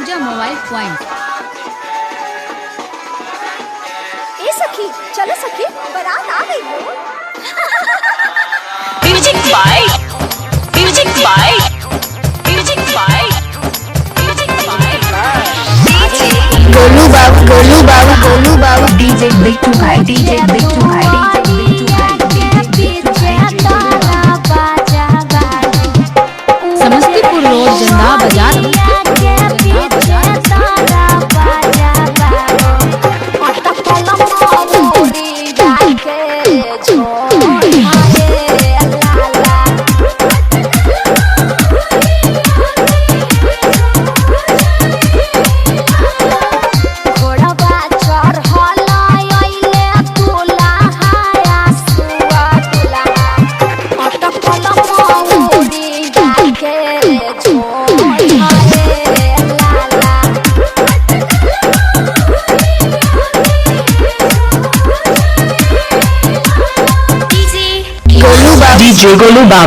पूजा mobile point. ए सखी चलो सखी, बारात आ गई हो। म्यूजिक बाय गोलू बाबू डीजे बिट्टू भाई समस्तीपुर रोड जंदा बाजार।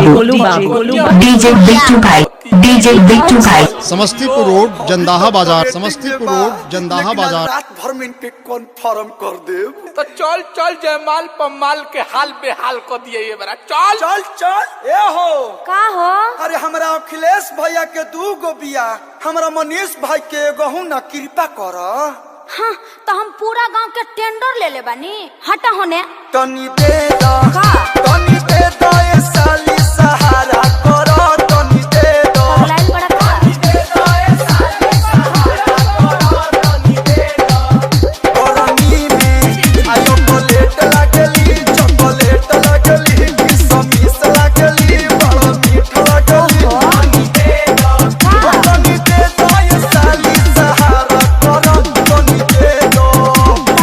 गोलू बाबू डीजे बिट्टू भाई समस्तीपुर रोड जंदाहा बाजार। रात भर में इनके कन्फर्म कर दे। तो चल जयमाल पमाल के हाल बेहाल कर दिए ये बड़ा। चल ए हो का हो? अरे हमरा अखिलेश भैया के 2 गो बिया, हमरा मनीष भाई के एगो ना, कृपा कर। हाँ तो हम पूरा गांव के टेंडर ले ले बानी। हटा होने तनी दे दो, का? तनी दे दो ए साली सहारा करो, तनी दे दो। लाइन बड़ा का? तनी दे दो ए साली सहारा करो, तनी दे दो। गरमी में आयो चॉकलेट लागली, किसमिस लागली, बड़ा मीठ लागली। तनी दे दो, तनी दे दो ए साली सहारा करो, तनी दे दो।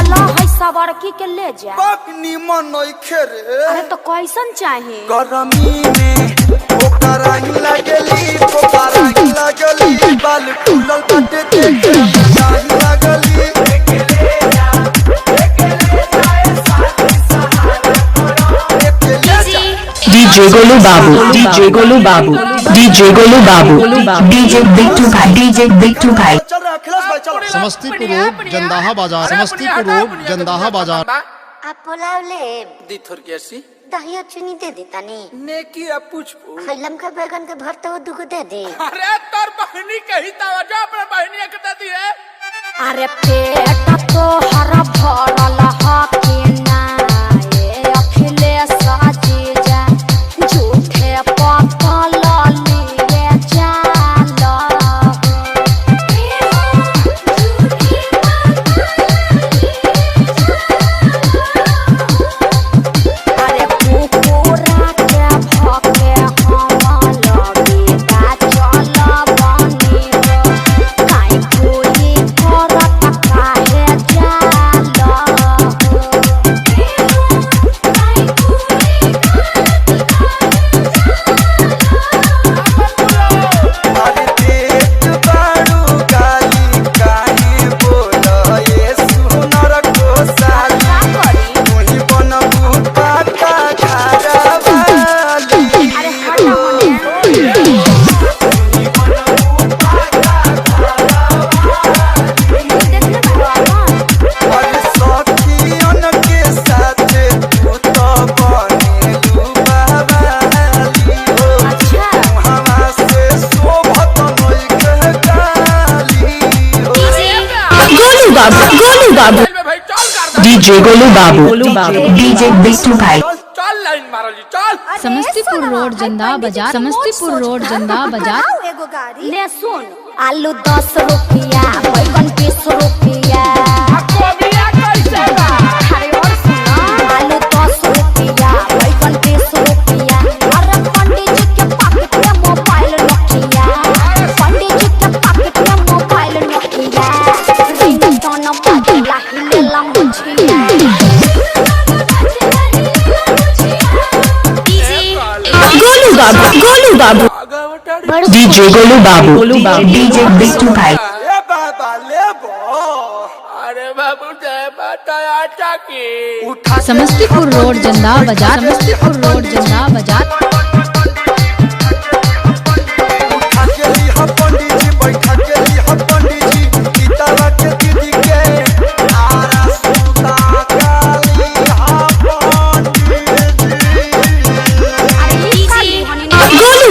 अल्लाह है सवारकी के ले जा। बाक निमन नइखे रे। अरे तो कैसन चाहिए? गरमी में ओकराई लागली, बाल फूलल बाटे देखे जाई लागली। डीजे गोलू बाबू डीजे बिट्टू भाई चल रहा अखिलेश भाई, चल। समस्तीपुर रोड जंदाहा बाजार। आप पुलाव ले दी थोड़ी कैसी दही और चीनी दे देता नी। नेकी अब पूछ। खैलम का बैगन के भरते वो 2 को दे दे। अरे तोर बहनी कही तवज्जो अपने बहनी के दे दी है। अरे पेट तो हरा भरल हके ना ये अखिलेश जीजा, झूठे पतल लिए चालो। अरे कुकुरा के भके हम लगे चल बनी हो, काई कोई करत काहे जालो। अरे देख बारू गाली काहे बोला ये सुनर को साली। मोही बनबू पाता घरवाली। अरे हटा होने अरे सखियन के साथे तू तो बनेलू बाबाली हो। अच्छा हवा से शोभत नइखे गाली हो। गोलू बाबू भाई चल कर डीजे गोलू बाबू डीजे बिट्टू भाई चल लाइन मारो जी चल। समस्तीपुर रोड जंदा बाजार। एगो गाड़ी ले सुन। आलू 10 रुपया, बैगन 20 रुपया। कोबिया कैसे बा? अरे और सुनो, आलू 10 रुपया, बैगन 20 रुपया। अरे पंडित जी के पॉकेट में मोबाइल नोकिया, पंडित जी के पॉकेट में मोबाइल नोकिया। रिंगटोन बजला हिलेला मुझिया। गोलू बाबू डीजे गोलू बाबू डीजे बिट्टू भाई ए बाबा लेबो। अरे बाबू जय माता आटा की। उठा समस्तीपुर रोड जंदा बाजार। उठा के ली हा पंडित जी, बैठा के ली हा पंडित जी।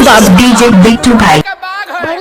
बाबू डीजे बिट्टू भाई